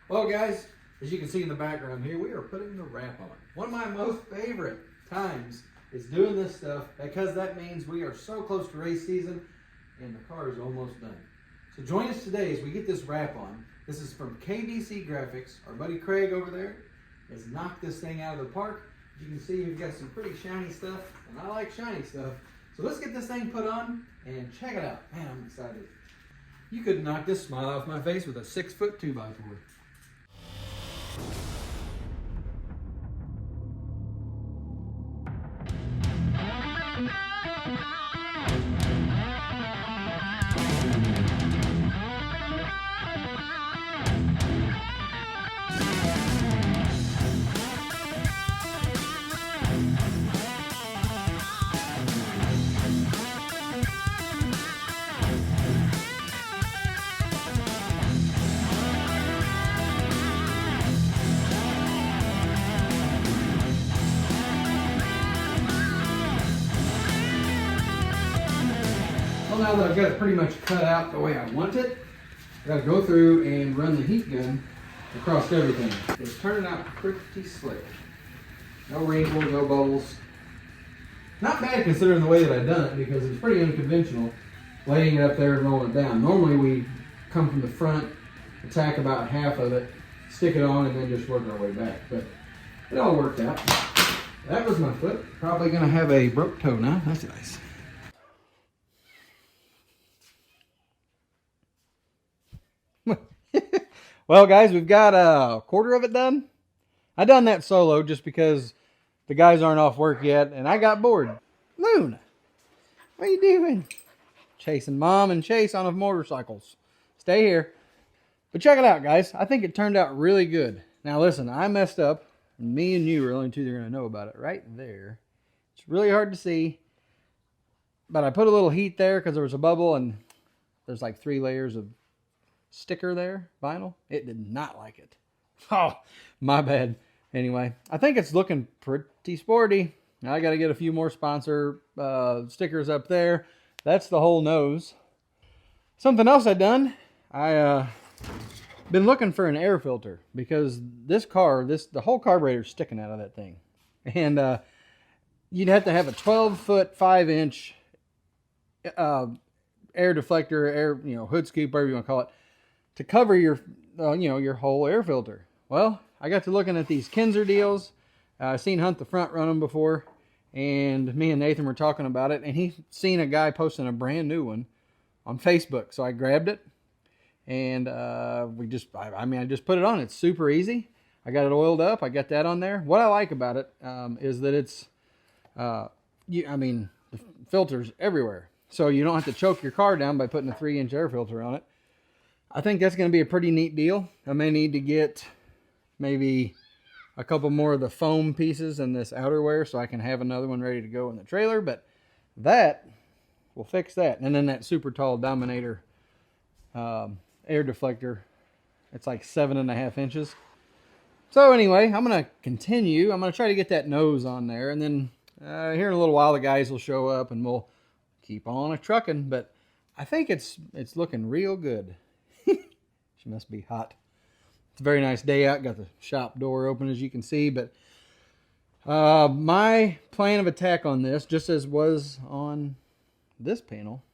Well, guys, as you can see in the background here, we are putting the wrap on. One of my most favorite times is doing this stuff because that means we are so close to race season and the car is almost done. So join us today as we get this wrap on. This is from KBC Graphics. Our buddy Craig over there has knocked this thing out of the park. As you can see, we've got some pretty shiny stuff, and I like shiny stuff. So let's get this thing put on and check it out. Man, I'm excited. You could knock this smile off my face with a 6-foot 2x4. Well, now that I've got it pretty much cut out the way I want it, I got to go through and run the heat gun across everything. It's turning out pretty slick. No wrinkles, no bubbles. Not bad considering the way that I've done it, because it's pretty unconventional laying it up there and rolling it down. Normally we come from the front, attack about half of it, stick it on, and then just work our way back. But it all worked out. That was my foot. Probably going to have a broke toe now. That's nice. Well, guys, we've got a quarter of it done. I done that solo just because the guys aren't off work yet, and I got bored. Luna, what are you doing? Chasing Mom and Chase on motorcycles. Stay here. But check it out, guys. I think it turned out really good. Now, listen, I messed up. And me and you are the only two that are going to know about it right there. It's really hard to see. But I put a little heat there because there was a bubble, and there's like 3 layers of sticker there, vinyl. It did not like it. Oh, my bad. Anyway, I think it's looking pretty sporty. Now I got to get a few more sponsor stickers up there. That's the whole nose. Something else I done. I been looking for an air filter because this car, the whole carburetor's sticking out of that thing, and you'd have to have a 12-foot 5-inch air deflector, hood scoop, whatever you want to call it, to cover your, your whole air filter. Well, I got to looking at these Kinzer deals. I seen Hunt the Front run them before, and me and Nathan were talking about it, and he seen a guy posting a brand new one on Facebook. So I grabbed it, and I just put it on. It's super easy. I got it oiled up. I got that on there. What I like about it is that it's, the filter's everywhere. So you don't have to choke your car down by putting a 3-inch air filter on it. I think that's going to be a pretty neat deal. I may need to get maybe a couple more of the foam pieces in this outerwear so I can have another one ready to go in the trailer, but that will fix that. And then that super tall Dominator air deflector, it's like 7.5 inches. So anyway, I'm going to continue. I'm going to try to get that nose on there, and then here in a little while the guys will show up and we'll keep on a trucking. But I think it's looking real good. She must be hot. It's a very nice day out. Got the shop door open, as you can see. But my plan of attack on this, just as was on this panel,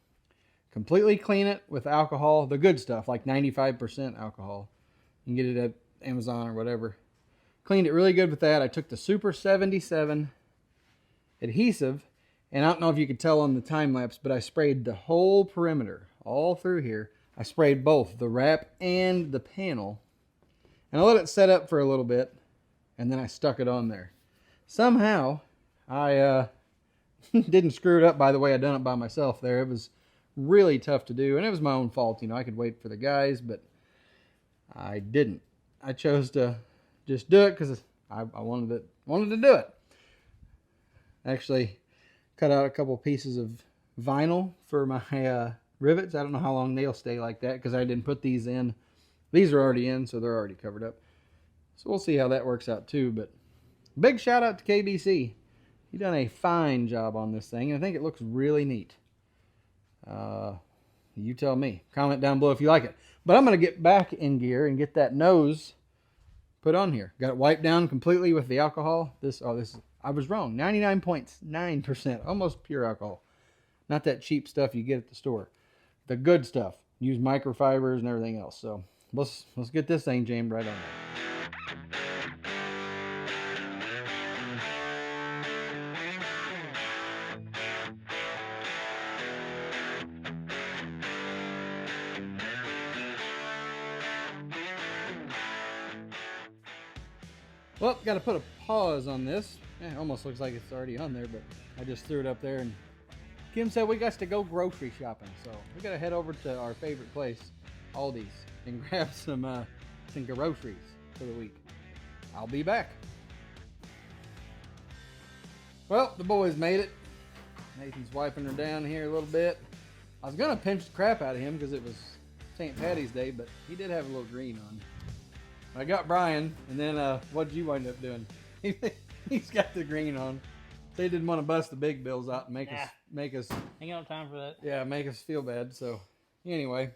completely clean it with alcohol, the good stuff, like 95% alcohol. You can get it at Amazon or whatever. Cleaned it really good with that. I took the Super 77 adhesive, and I don't know if you could tell on the time lapse, but I sprayed the whole perimeter, all through here. I sprayed both the wrap and the panel, and I let it set up for a little bit, and then I stuck it on there. Somehow, I didn't screw it up by the way I done it by myself there. It was really tough to do, and it was my own fault. I could wait for the guys, but I didn't. I chose to just do it because I wanted to do it. Actually, cut out a couple pieces of vinyl for my rivets. I don't know how long they'll stay like that because I didn't put these in. These are already in, so they're already covered up. So we'll see how that works out too. But big shout out to KBC. He done a fine job on this thing, and I think it looks really neat. You tell me. Comment down below if you like it. But I'm going to get back in gear and get that nose put on here. Got it wiped down completely with the alcohol. I was wrong. 99.9%, almost pure alcohol. Not that cheap stuff you get at the store. The good stuff. Use microfibers and everything else. So let's get this thing jammed right on there. Well, got to put a pause on this. It almost looks like it's already on there, but I just threw it up there. And Kim said we got to go grocery shopping, so we got to head over to our favorite place, Aldi's, and grab some groceries for the week. I'll be back. Well, the boys made it. Nathan's wiping her down here a little bit. I was gonna pinch the crap out of him because it was St. Patty's Day, but he did have a little green on. I got Brian, and then what did you wind up doing? He's got the green on. They didn't want to bust the big bills out and make us. Ain't got no time for that. Yeah, make us feel bad. So anyway,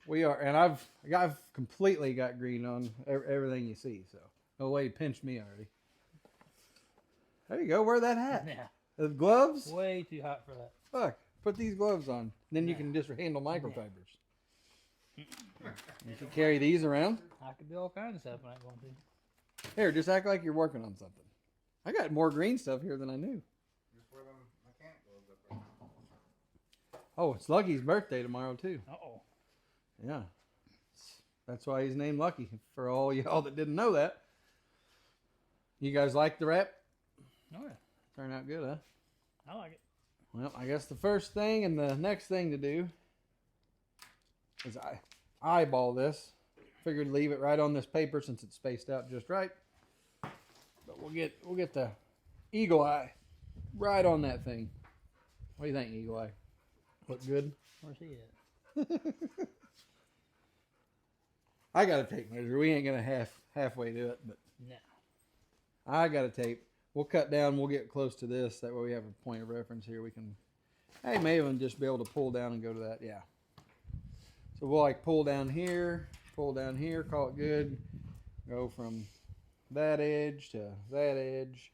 we are, and I've completely got green on everything you see. So no way you pinched me already. There you go. Wear that hat. Yeah. The gloves. Way too hot for that. Look, put these gloves on. Then you can just handle microfibers. You can carry these around. I could do all kinds of stuff when I go to. Here, just act like you're working on something. I got more green stuff here than I knew. Just wear them mechanic gloves up there. Oh, it's Lucky's birthday tomorrow too. Uh-oh. Yeah. That's why he's named Lucky. For all y'all that didn't know that. You guys like the wrap? Oh yeah. Turned out good, huh? I like it. Well, I guess the first thing and the next thing to do is I eyeball this. Figured leave it right on this paper since it's spaced out just right. But we'll get the eagle eye right on that thing. What do you think, eagle eye? Look good? Where's he at? I got a tape measure. We ain't gonna halfway do it, but No. I got a tape. We'll cut down. We'll get close to this. That way we have a point of reference here. We can, hey, may even just be able to pull down and go to that. Yeah. So we'll like pull down here, call it good. Go from that edge to that edge.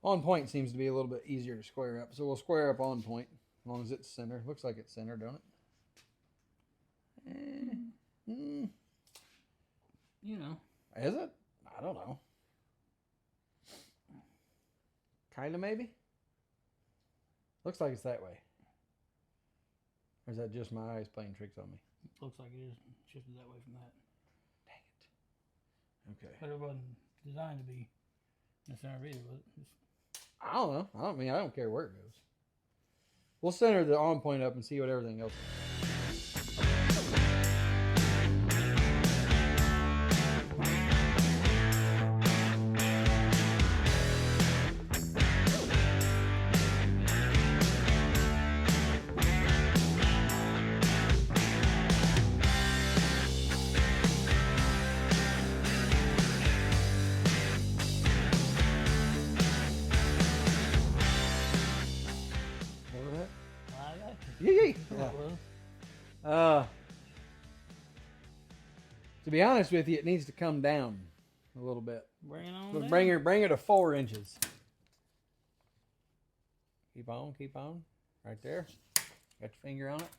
On point seems to be a little bit easier to square up. So we'll square up on point as long as it's center. Looks like it's center, don't it? You know. Is it? I don't know. Kind of maybe? Looks like it's that way. Or is that just my eyes playing tricks on me? Looks like it is shifted that way from that. Dang it. Okay. But it wasn't designed to be in the center either, was it? I don't know. I don't care where it goes. We'll center the on point up and see what everything else is. Yee. Yeah. To be honest with you, it needs to come down a little bit. Bring it on So down. bring her to 4 inches. Keep on. Right there. Got your finger on it.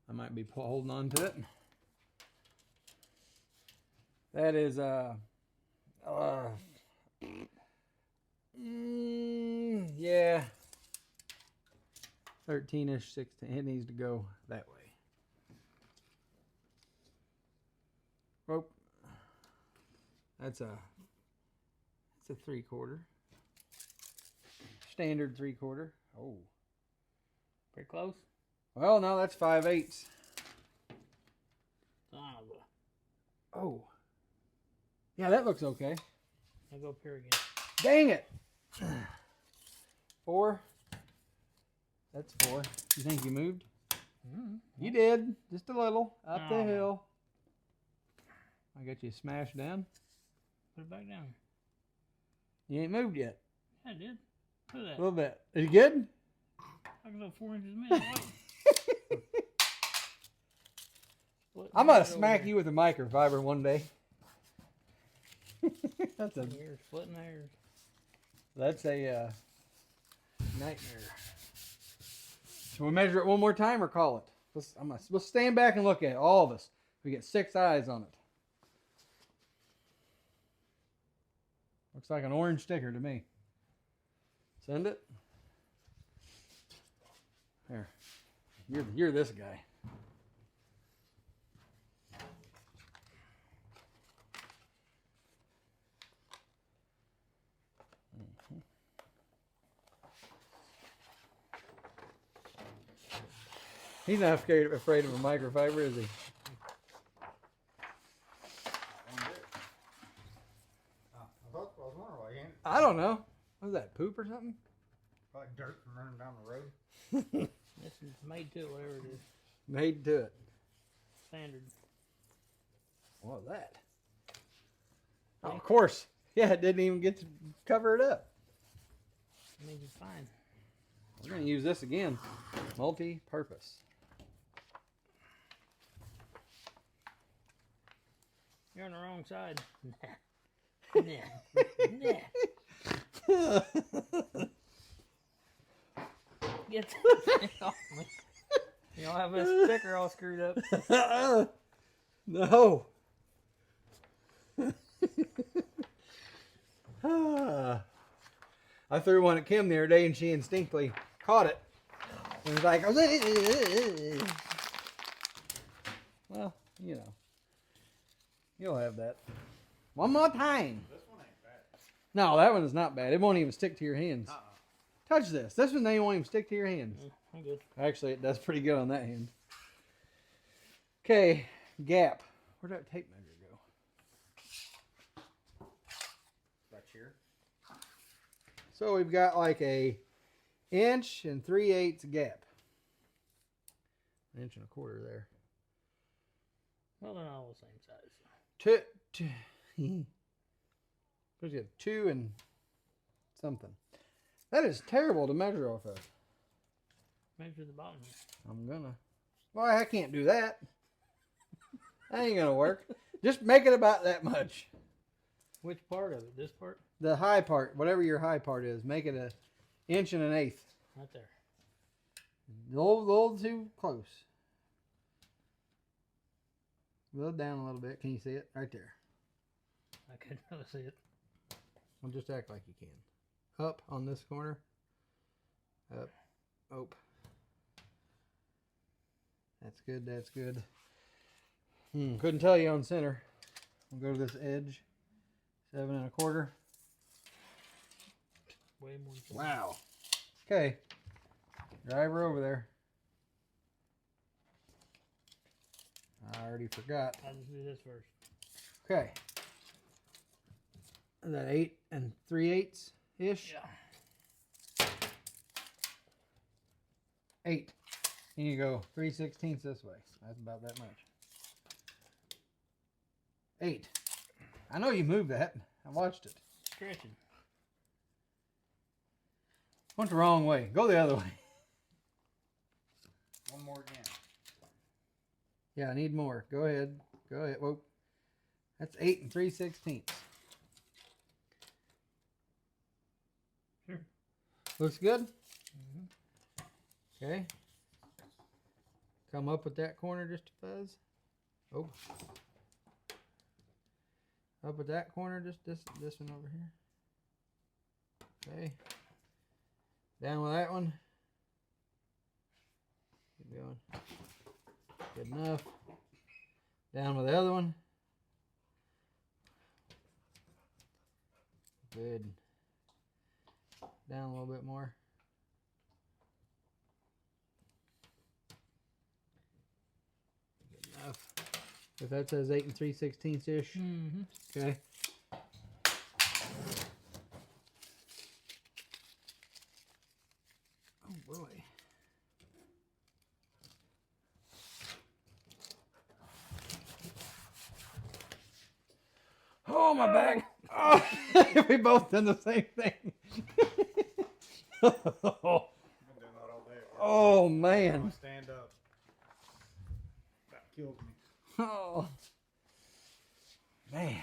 I might be holding on to it. That is yeah, 13-ish, 16. It needs to go that way. Rope. That's a 3/4. Standard 3/4. Oh, Pretty close. well, no, that's 5/8. Oh, yeah, that looks okay. I'll go up here again. Dang it! 4. That's 4. You think you moved? You did. Just a little. Up the hill. I got you smashed down. Put it back down. You ain't moved yet. Yeah, I did. Look at A that. little bit. Is it good? I can go 4 inches a minute. Split I'm gonna hairs over smack here. you with a microfiber one day. You're splitting hairs. That's a nightmare. Should we measure it one more time or call it? We'll stand back and look at it, all of us. We get 6 eyes on it. Looks like an orange sticker to me. Send it. There. You're this guy. He's not afraid of a microfiber, is he? I was wondering why you ain't I don't know. What was that, poop or something? probably dirt from running down the road. This is made to it, whatever it is. Made to it. Standard. What was that? Oh, of course. Yeah, it didn't even get to cover it up. It means it's fine. We're going to use this again. Multi-purpose. You're on the wrong side. Nah. Nah. Get that thing off me. You don't have this sticker all screwed up. No. I threw one at Kim the other day and she instinctively caught it. And was like, well, you know. You'll have that. One more time. This one ain't bad. No, that one is not bad. It won't even stick to your hands. Touch this. This one, they won't even stick to your hands. I'm good. Actually, it does pretty good on that hand. Okay, gap. Where'd that tape measure go? Right here. So we've got like a 1 3/8 gap. 1 1/4 there. Well, they're not all the same size. There's a 2 and something. That is terrible to measure off of. Measure the bottom here. I'm gonna. Well, I can't do that. That ain't gonna work. Just make it about that much. Which part of it? This part? The high part, whatever your high part is, make it a 1 1/8. Right there. A little too close. A little down a little bit. Can you see it? Right there. I couldn't really see it. Well, just act like you can. Up on this corner. Up. Up. That's good. That's good. Couldn't tell you on center. We'll go to this edge. 7 1/4. Way more. Than Wow. Okay. Drive her over there. I already forgot. I'll just do this first. Okay. Is that 8 3/8 ish? Yeah. 8. And you go 3/16 this way. That's about that much. 8. I know you moved that. I watched it. Stretching. Went the wrong way. Go the other way. One more again. Yeah, I need more. Go ahead. Go ahead. Whoa. That's 8 3/16. Sure. Looks good? Okay. Come up with that corner just a fuzz. Oh. Up with that corner, just this one over here. Okay. Down with that one. Keep going. Good enough. Down with the other one. Good. Down a little bit more. Good enough. If that says 8 3/16 ish. Mm-hmm. Okay. Oh boy. Oh, my back. Oh, we both done the same thing. I've been doing that all day. Oh, I'm man. gonna stand up. kills me. Oh, man.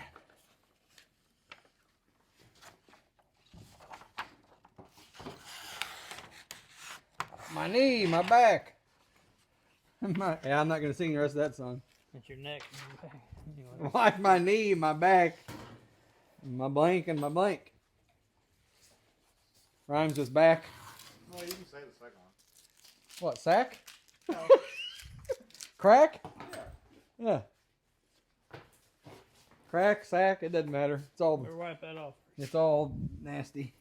My knee, my back. Yeah, I'm not going to sing the rest of that song. It's your neck. Anyway. Like my knee, my back, my blank, and my blank. Rhymes with back. Well, you can say the second one. What, sack? No. Crack? Yeah. Yeah. Crack, sack, it doesn't matter. Better wipe that off. It's all nasty.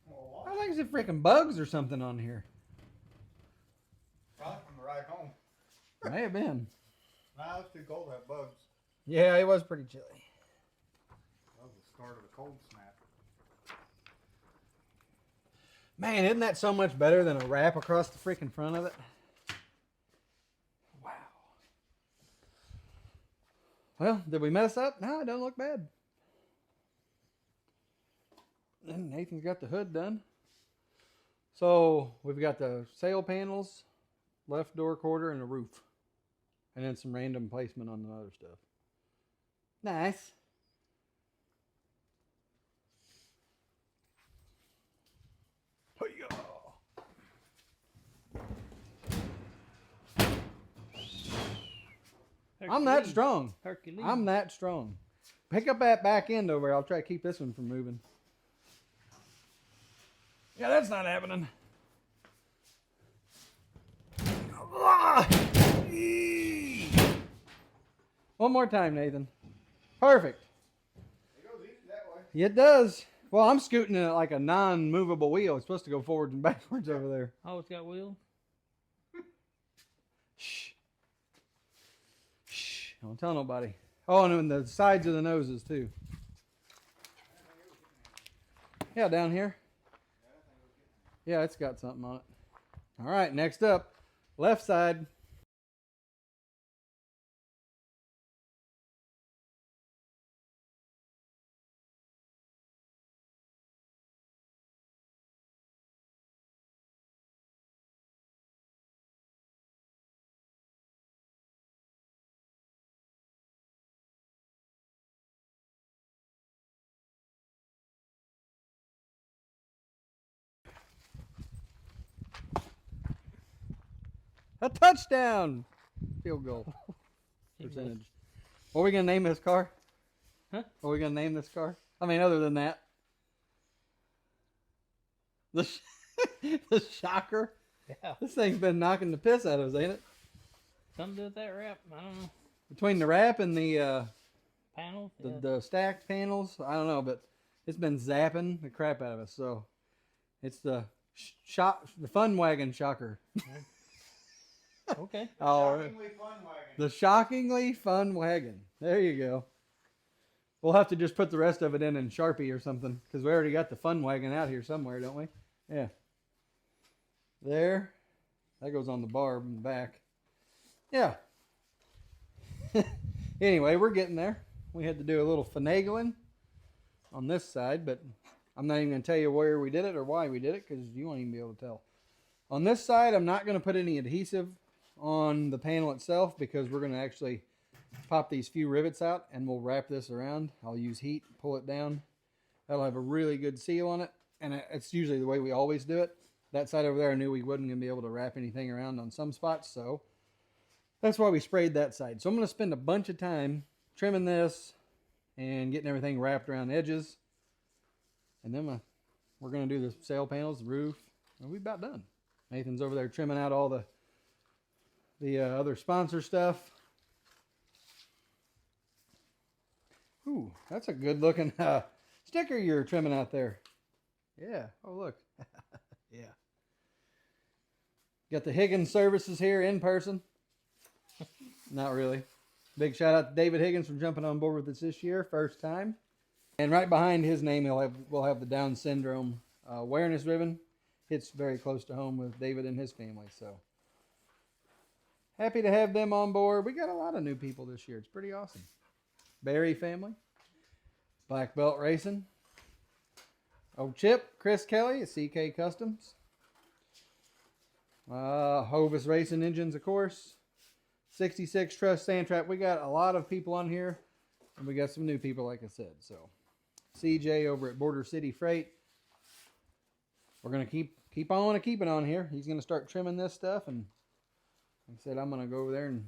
Well, I think it's freaking bugs or something on here. probably from the ride home. May have been. Nah, it's too cold to have bugs. Yeah, it was pretty chilly. That was the start of a cold snap. Man, isn't that so much better than a wrap across the freaking front of it? Wow. Well, did we mess up? No, it doesn't look bad. And Nathan's got the hood done. So we've got the sail panels, left door quarter, and a roof. And then some random placement on the other stuff. Nice. I'm that strong. Hercules. I'm that strong. Pick up that back end over. I'll try to keep this one from moving. Yeah, that's not happening. One more time, Nathan. Perfect. It goes easy that way. It does. Well, I'm scooting it like a non-movable wheel. It's supposed to go forwards and backwards over there. Oh, it's got wheels? Shh. Shh. Don't tell nobody. Oh, and then the sides of the noses, too. Yeah, down here. Yeah, it's got something on it. All right, next up, left side. A touchdown! Field goal percentage. What are we going to name this car? Huh? What are we going to name this car? I mean, other than that. The, the shocker. Yeah. This thing's been knocking the piss out of us, ain't it? Something to do with that wrap. I don't know. Between the wrap and the Panels? the, Yeah. the stacked panels, I don't know, but it's been zapping the crap out of us. So it's the the Funwagon shocker. Okay. Oh, Shockingly fun wagon. the shockingly fun wagon. There you go. We'll have to just put the rest of it in Sharpie or something because we already got the fun wagon out here somewhere, don't we? Yeah. There. That goes on the barb in the back. Yeah. Anyway, we're getting there. We had to do a little finagling on this side, but I'm not even going to tell you where we did it or why we did it because you won't even be able to tell. On this side, I'm not going to put any adhesive on the panel itself because we're going to actually pop these few rivets out and we'll wrap this around. I'll use heat, pull it down. That'll have a really good seal on it, and it's usually the way we always do it. That side over there, I knew we wasn't going to be able to wrap anything around on some spots, so that's why we sprayed that side. So I'm going to spend a bunch of time trimming this and getting everything wrapped around the edges. And then we're going to do the sail panels, the roof, and we're about done. Nathan's over there trimming out all the other sponsor stuff. Ooh, that's a good looking sticker you're trimming out there. Yeah. Oh, look. Yeah. Got the Higgins services here in person. Not really. Big shout out to David Higgins for jumping on board with us this year, first time. And right behind his name, we'll have the Down syndrome awareness ribbon. Hits very close to home with David and his family. So happy to have them on board. We got a lot of new people this year. It's pretty awesome. Barry family, Black Belt Racing, old Chip, Chris Kelly at CK Customs, Hovis Racing Engines, of course. 66 Trust Sand Trap. We got a lot of people on here, and we got some new people, like I said. So, CJ over at Border City Freight. We're gonna keep on keeping on here. He's gonna start trimming this stuff, and like I said, I'm gonna go over there and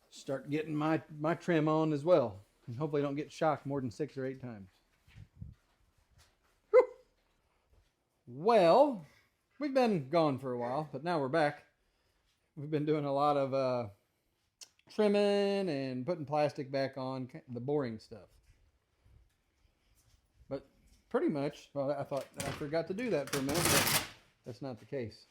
start getting my trim on as well, and hopefully don't get shocked more than 6 or 8 times. Whew. Well, we've been gone for a while, but now we're back. We've been doing a lot of trimming and putting plastic back on, the boring stuff. But pretty much, well, I thought I forgot to do that for a minute, but that's not the case.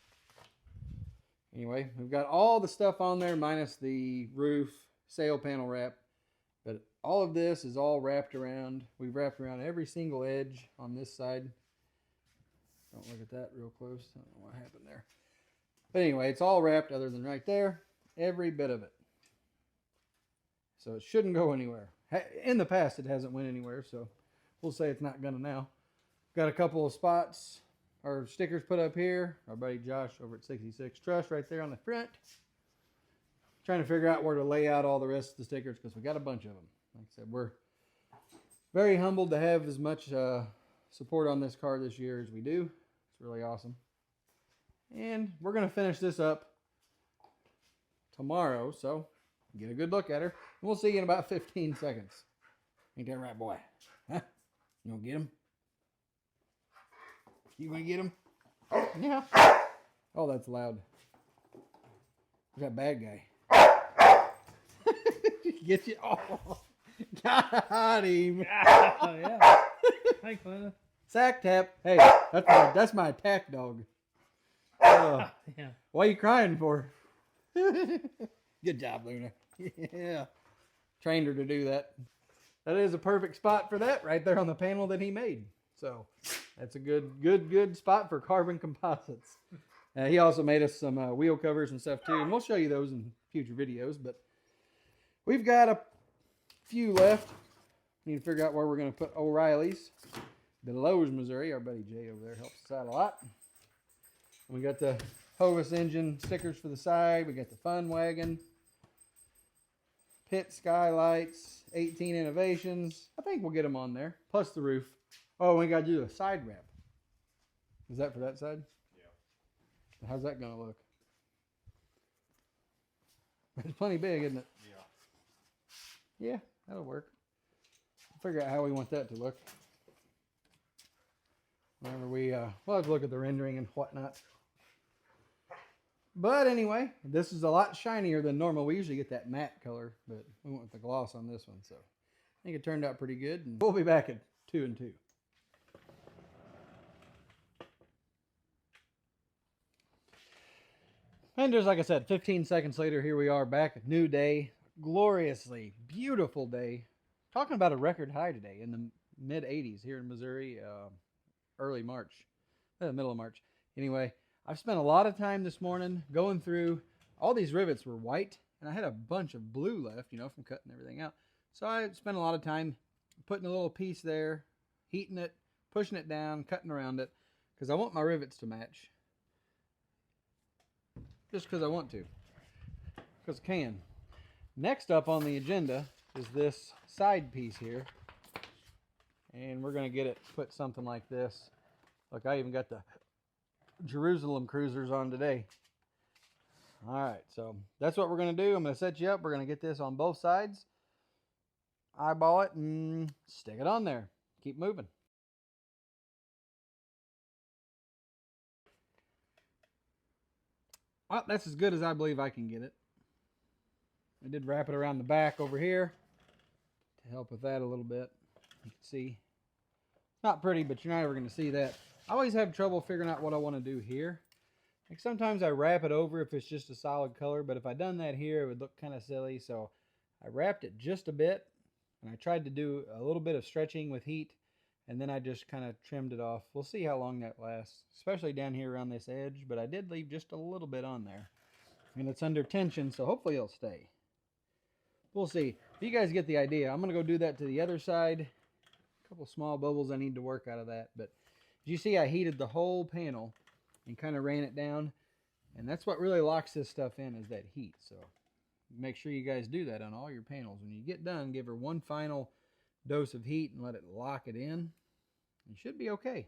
Anyway, we've got all the stuff on there minus the roof sail panel wrap. But all of this is all wrapped around. We've wrapped around every single edge on this side. Don't look at that real close. I don't know what happened there. But anyway, it's all wrapped other than right there. Every bit of it. So it shouldn't go anywhere. In the past, it hasn't went anywhere, so we'll say it's not gonna now. Got a couple of spots or stickers put up here. Our buddy Josh over at 66 Trust right there on the front. Trying to figure out where to lay out all the rest of the stickers because we got a bunch of them. Like I said, we're very humbled to have as much support on this car this year as we do. It's really awesome. And we're going to finish this up tomorrow, so get a good look at her. And we'll see you in about 15 seconds. Ain't that right, boy? Huh? You gonna get him? You gonna get him? Yeah. Oh, that's loud. That bad guy. Get you. Oh, got him. Oh, yeah. Hey, Clinton. Sack tap. Hey, that's my attack dog. Yeah. What are you crying for? Good job, Luna. Yeah. Trained her to do that. That is a perfect spot for that right there on the panel that he made. So that's a good spot for carbon composites. He also made us some wheel covers and stuff too, and we'll show you those in future videos. But we've got a few left. Need to figure out where we're going to put O'Reilly's. Deloge, Missouri. Our buddy Jay over there helps us out a lot. We got the Hovis engine stickers for the side. We got the Funwagon. Pit skylights. 18 Innovations. I think we'll get them on there. Plus the roof. Oh, we got to do a side wrap. Is that for that side? Yeah. How's that going to look? It's plenty big, isn't it? Yeah. Yeah, that'll work. We'll figure out how we want that to look. Whenever we'll have to look at the rendering and whatnot. But anyway, this is a lot shinier than normal. We usually get that matte color, but we went with the gloss on this one, so I think it turned out pretty good. And we'll be back at 2 and 2. And just like I said, 15 seconds later, here we are back. New day, gloriously beautiful day. Talking about a record high today in the mid 80s here in Missouri, early March, middle of March. Anyway, I've spent a lot of time this morning going through. All these rivets were white, and I had a bunch of blue left, from cutting everything out. So I spent a lot of time putting a little piece there, heating it, pushing it down, cutting around it, because I want my rivets to match. Just because I want to. Because I can. Next up on the agenda is this side piece here. And we're going to get it put something like this. Look, I even got the Jerusalem cruisers on today. Alright, so that's what we're going to do. I'm going to set you up. We're going to get this on both sides. Eyeball it and stick it on there. Keep moving. Well, that's as good as I believe I can get it. I did wrap it around the back over here to help with that a little bit. You can see. Not pretty, but you're not ever going to see that. I always have trouble figuring out what I want to do here. Like sometimes I wrap it over if it's just a solid color, but if I done that here, it would look kind of silly. So I wrapped it just a bit, and I tried to do a little bit of stretching with heat, and then I just kind of trimmed it off. We'll see how long that lasts, especially down here around this edge, but I did leave just a little bit on there. And it's under tension, so hopefully it'll stay. We'll see. If you guys get the idea, I'm going to go do that to the other side. A couple small bubbles I need to work out of that, but as you see, I heated the whole panel and kind of ran it down. And that's what really locks this stuff in, is that heat. So make sure you guys do that on all your panels. When you get done, give her one final dose of heat and let it lock it in. You should be okay.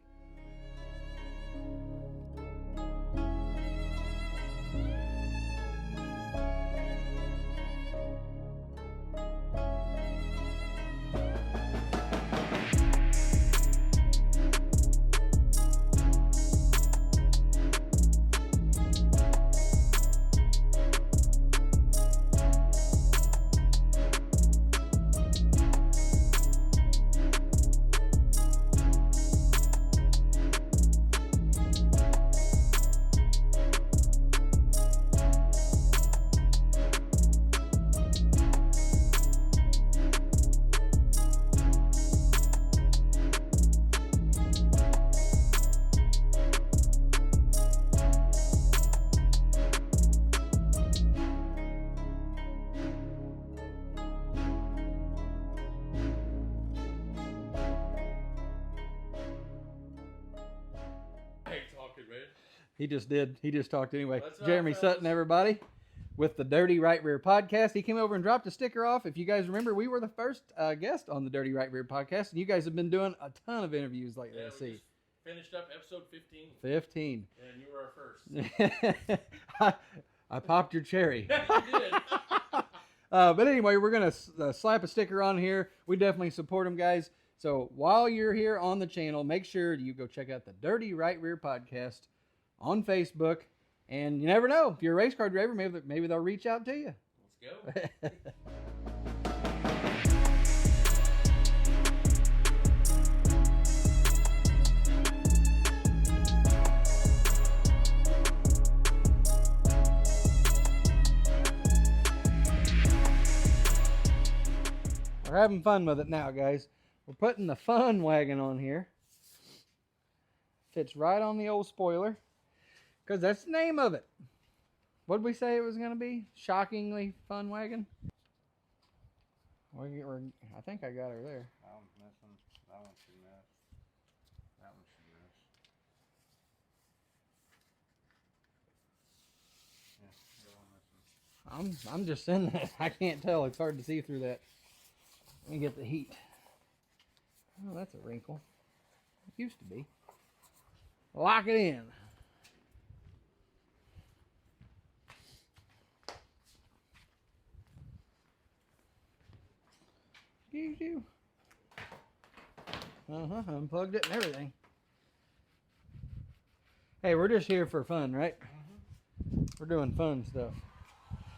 He just did. He just talked anyway. Jeremy Sutton, everybody, with the Dirty Right Rear podcast. He came over and dropped a sticker off. If you guys remember, we were the first guest on the Dirty Right Rear podcast, and you guys have been doing a ton of interviews lately. Yeah, we just finished up episode 15. 15. And you were our first. I popped your cherry. You did. But anyway, we're going to slap a sticker on here. We definitely support them, guys. So while you're here on the channel, make sure you go check out the Dirty Right Rear podcast on Facebook. And you never know, if you're a race car driver, maybe they'll reach out to you. Let's go. We're having fun with it now, guys. We're putting the Funwagon on here. Fits right on the old spoiler, because that's the name of it. What did we say it was going to be? Shockingly Funwagon? I think I got her there. That one's missing. That one should miss. That one should miss. Yeah, that one missing. I'm just in that. I can't tell. It's hard to see through that. Let me get the heat. Oh, that's a wrinkle. It used to be. Lock it in. Unplugged it and everything. Hey, we're just here for fun, right? We're doing fun stuff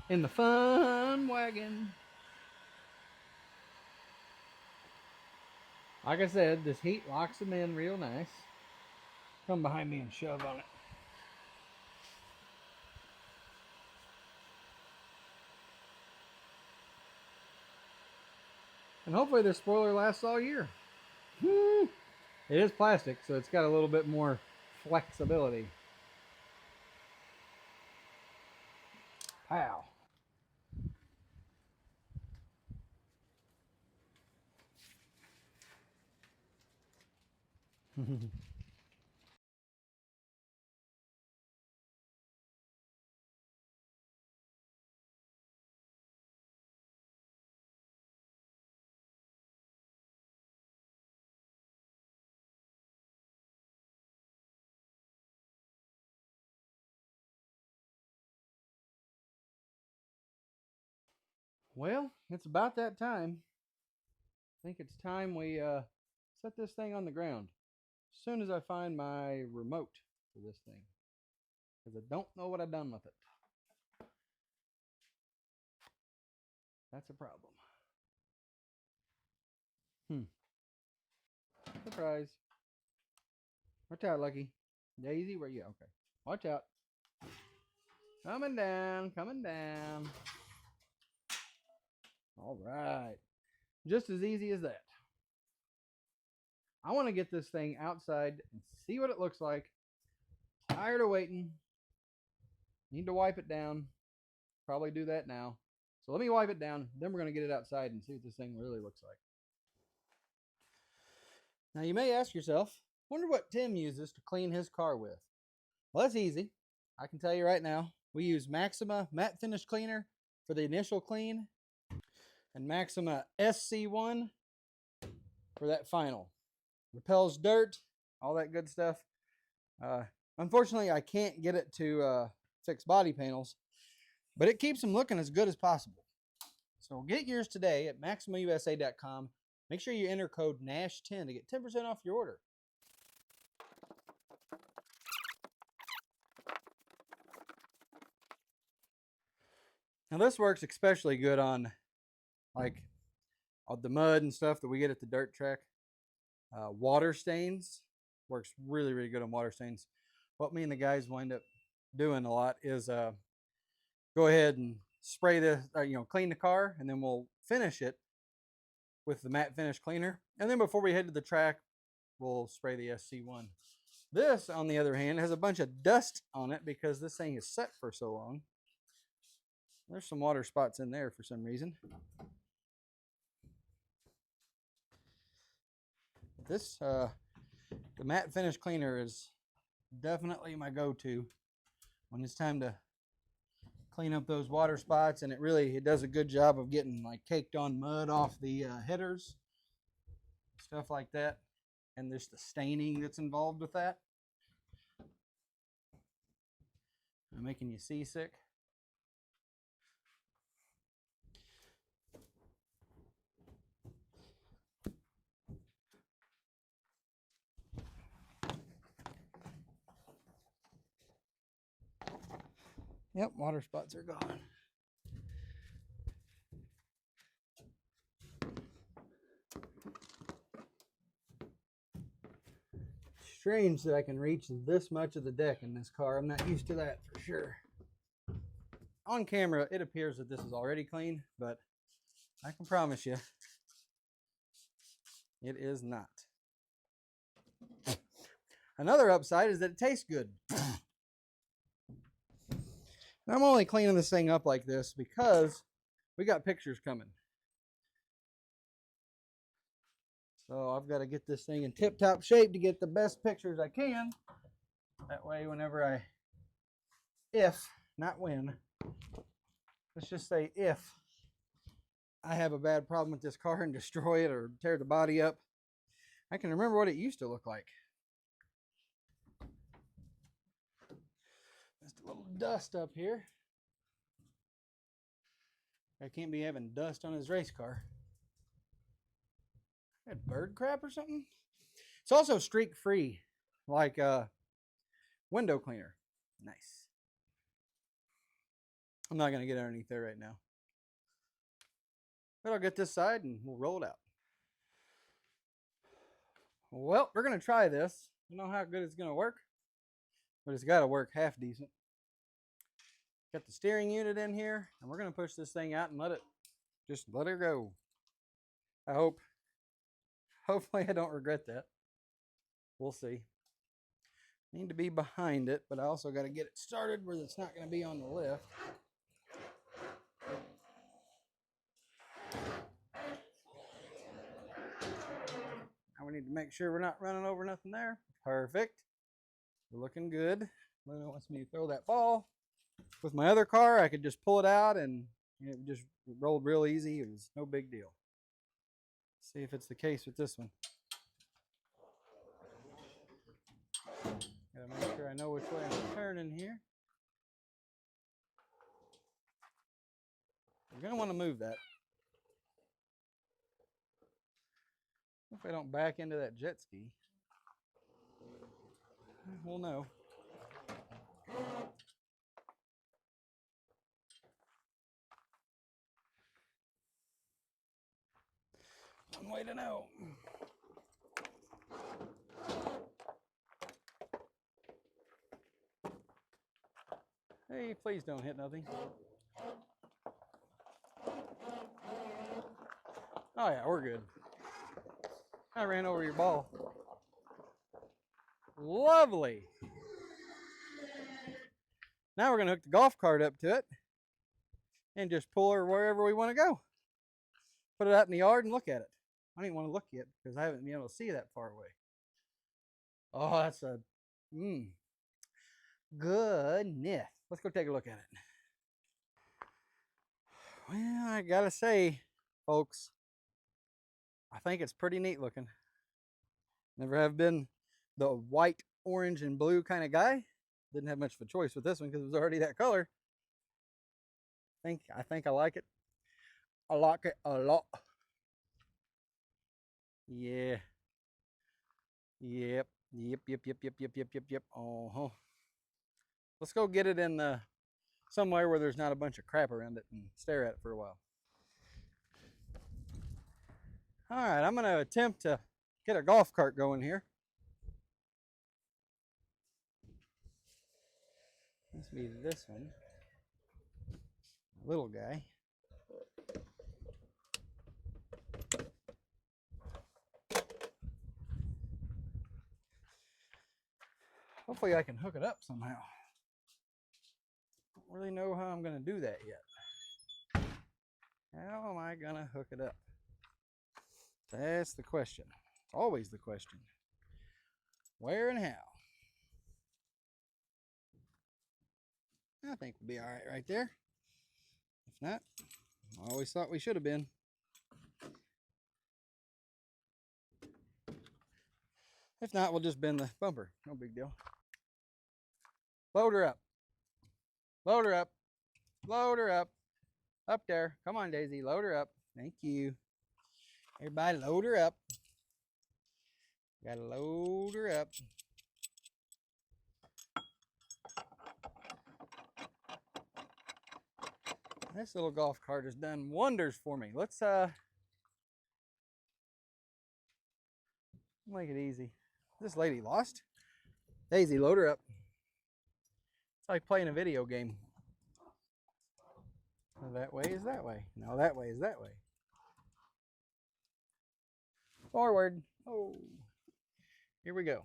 in the Funwagon. Like I said, this heat locks them in real nice. Come behind me and shove on it. And hopefully this spoiler lasts all year. It is plastic, so it's got a little bit more flexibility. Pow. Well, it's about that time. I think it's time we set this thing on the ground. As soon as I find my remote for this thing. Because I don't know what I've done with it. That's a problem. Surprise. Watch out, Lucky. Daisy, where you? Okay. Watch out. Coming down, coming down. All right. Just as easy as that. I want to get this thing outside and see what it looks like. Tired of waiting. Need to wipe it down. Probably do that now. So let me wipe it down. Then we're going to get it outside and see what this thing really looks like. Now you may ask yourself, wonder what Tim uses to clean his car with. Well, that's easy. I can tell you right now, we use Maxima Matte Finish Cleaner for the initial clean and Maxima SC1 for that final. Repels dirt, all that good stuff. Unfortunately, I can't get it to fix body panels, but it keeps them looking as good as possible. So get yours today at MaximaUSA.com. Make sure you enter code NASH10 to get 10% off your order. Now this works especially good on like the mud and stuff that we get at the dirt track. Water stains works really, really good on water stains. What me and the guys wind up doing a lot is go ahead and spray the, clean the car, and then we'll finish it with the matte finish cleaner. And then before we head to the track, we'll spray the SC1. This, on the other hand, has a bunch of dust on it because this thing is set for so long. There's some water spots in there for some reason. This, the matte finish cleaner is definitely my go-to when it's time to clean up those water spots, and it does a good job of getting like caked on mud off the headers, stuff like that, and there's the staining that's involved with that. I'm making you seasick. Yep, water spots are gone. Strange that I can reach this much of the deck in this car. I'm not used to that for sure. On camera, it appears that this is already clean, but I can promise you, it is not. Another upside is that it tastes good. I'm only cleaning this thing up like this because we got pictures coming. So I've got to get this thing in tip-top shape to get the best pictures I can. That way, whenever if, not when, let's just say if I have a bad problem with this car and destroy it or tear the body up, I can remember what it used to look like. Just a little dust up here. I can't be having dust on his race car. Had bird crap or something? It's also streak free, like window cleaner. Nice. I'm not going to get underneath there right now. But I'll get this side and we'll roll it out. Well, we're going to try this. I don't know how good it's going to work, but it's got to work half decent. Got the steering unit in here, and we're going to push this thing out and let it go. Hopefully I don't regret that. We'll see. Need to be behind it, but I also got to get it started where it's not going to be on the lift. Now we need to make sure we're not running over nothing there. Perfect. We're looking good. Luna wants me to throw that ball. With my other car, I could just pull it out and it just rolled real easy. It was no big deal. See if it's the case with this one. Gotta make sure I know which way I'm turning here. You're gonna want to move that. If I don't back into that jet ski, we'll know. One way to know. Hey, please don't hit nothing. Oh yeah, we're good. I ran over your ball. Lovely. Now we're going to hook the golf cart up to it and just pull her wherever we want to go. Put it out in the yard and look at it. I don't even want to look yet because I haven't been able to see that far away. Oh, that's a Goodness. Let's go take a look at it. Well, I gotta say, folks, I think it's pretty neat looking. Never have been the white, orange, and blue kind of guy. Didn't have much of a choice with this one because it was already that color. I think I like it. I like it a lot. Yeah. Yep. Yep. Uh-huh. Let's go get it in somewhere where there's not a bunch of crap around it and stare at it for a while. All right, I'm going to attempt to get a golf cart going here. This be this one. Little guy. Hopefully I can hook it up somehow. Don't really know how I'm going to do that yet. How am I going to hook it up? That's the question. It's always the question. Where and how? I think we'll be all right there. If not, I always thought we should have been. If not, we'll just bend the bumper. No big deal. Load her up. Load her up. Load her up. Up there. Come on, Daisy. Load her up. Thank you. Everybody load her up. Gotta load her up. This little golf cart has done wonders for me. Let's make it easy. This lady lost. Daisy, load her up. It's like playing a video game. That way is that way. No, that way is that way. Forward. Oh, here we go.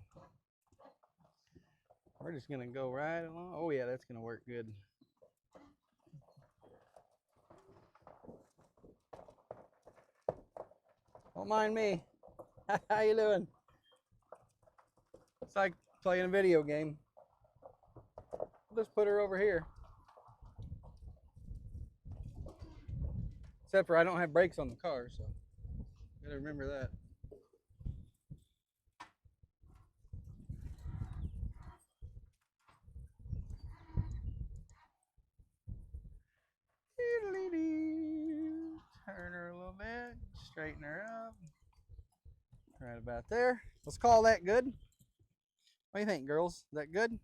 We're just gonna go right along. Oh yeah, that's gonna work good. Don't mind me. How you doing? It's like playing a video game. Let's put her over here. Except for I don't have brakes on the car, so gotta remember that. Turn her a little bit, straighten her up. Right about there. Let's call that good. What do you think, girls? Is that good?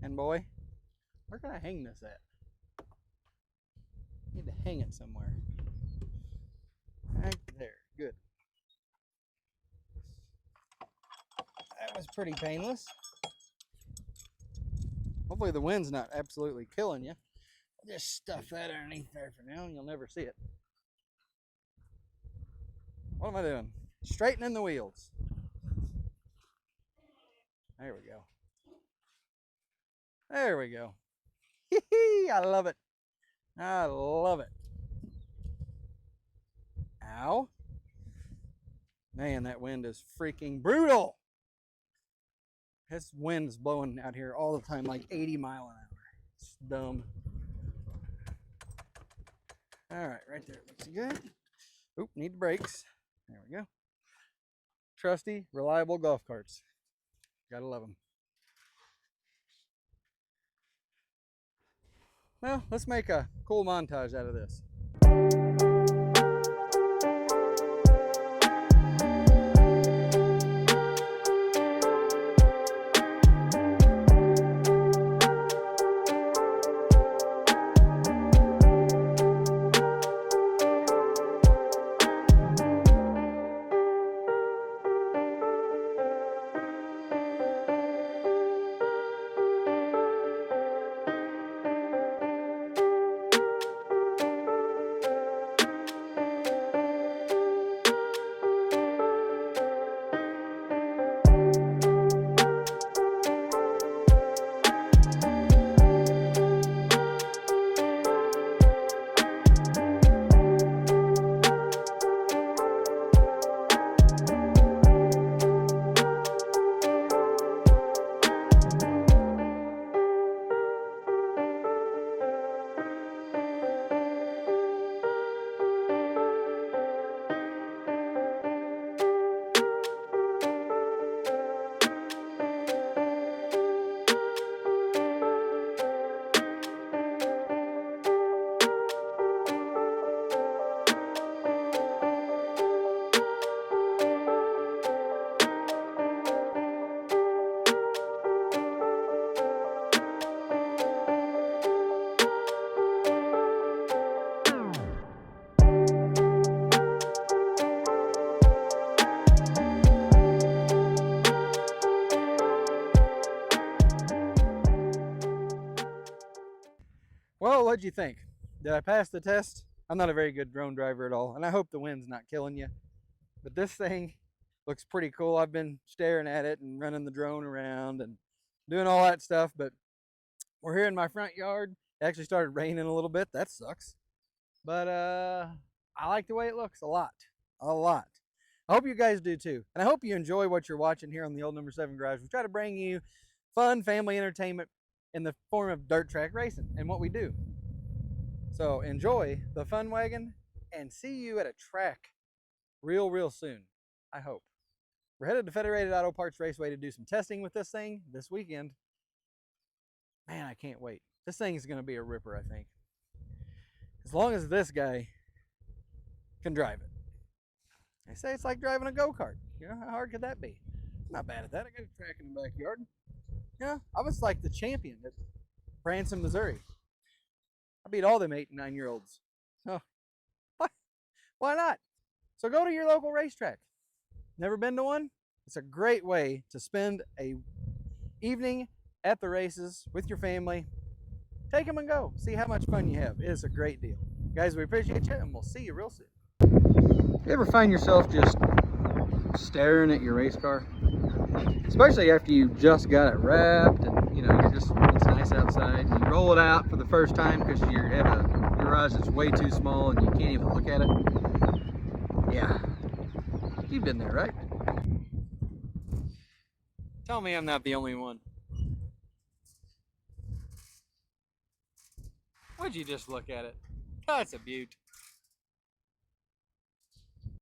And boy, where can I hang this at? Need to hang it somewhere. Right there. Good. That was pretty painless. Hopefully the wind's not absolutely killing you. I'll just stuff that underneath there for now and you'll never see it. What am I doing? Straightening the wheels. There we go. There we go. I love it. I love it. Ow. Man, that wind is freaking brutal. This wind is blowing out here all the time, like 80 miles an hour. It's dumb. All right there. Looks good. Oop, need the brakes. There we go. Trusty, reliable golf carts. Gotta love them. Well, let's make a cool montage out of this. what'd you think? Did I pass the test? I'm not a very good drone driver at all, and I hope the wind's not killing you. But this thing looks pretty cool. I've been staring at it and running the drone around and doing all that stuff, but we're here in my front yard. It actually started raining a little bit. That sucks. But I like the way it looks a lot. A lot. I hope you guys do too. And I hope you enjoy what you're watching here on the Old Number 7 Garage. We try to bring you fun family entertainment in the form of dirt track racing and what we do. So enjoy the Funwagon and see you at a track real soon, I hope. We're headed to Federated Auto Parts Raceway to do some testing with this thing this weekend. Man, I can't wait. This thing is going to be a ripper, I think. As long as this guy can drive it. They say it's like driving a go-kart. You know, how hard could that be? I'm not bad at that. I got a track in the backyard. Yeah, I was like the champion at Branson, Missouri. I beat all them 8 and 9-year-olds. So, why not? So go to your local racetrack. Never been to one? It's a great way to spend a evening at the races with your family. Take them and go. See how much fun you have. It is a great deal. Guys, we appreciate you, and we'll see you real soon. You ever find yourself just staring at your race car? Especially after you just got it wrapped and, you know, it's nice outside. You roll it out for the first time because you have a garage that's way too small and you can't even look at it. Yeah. You've been there, right? Tell me I'm not the only one. Would you just look at it? Oh, it's a beaut.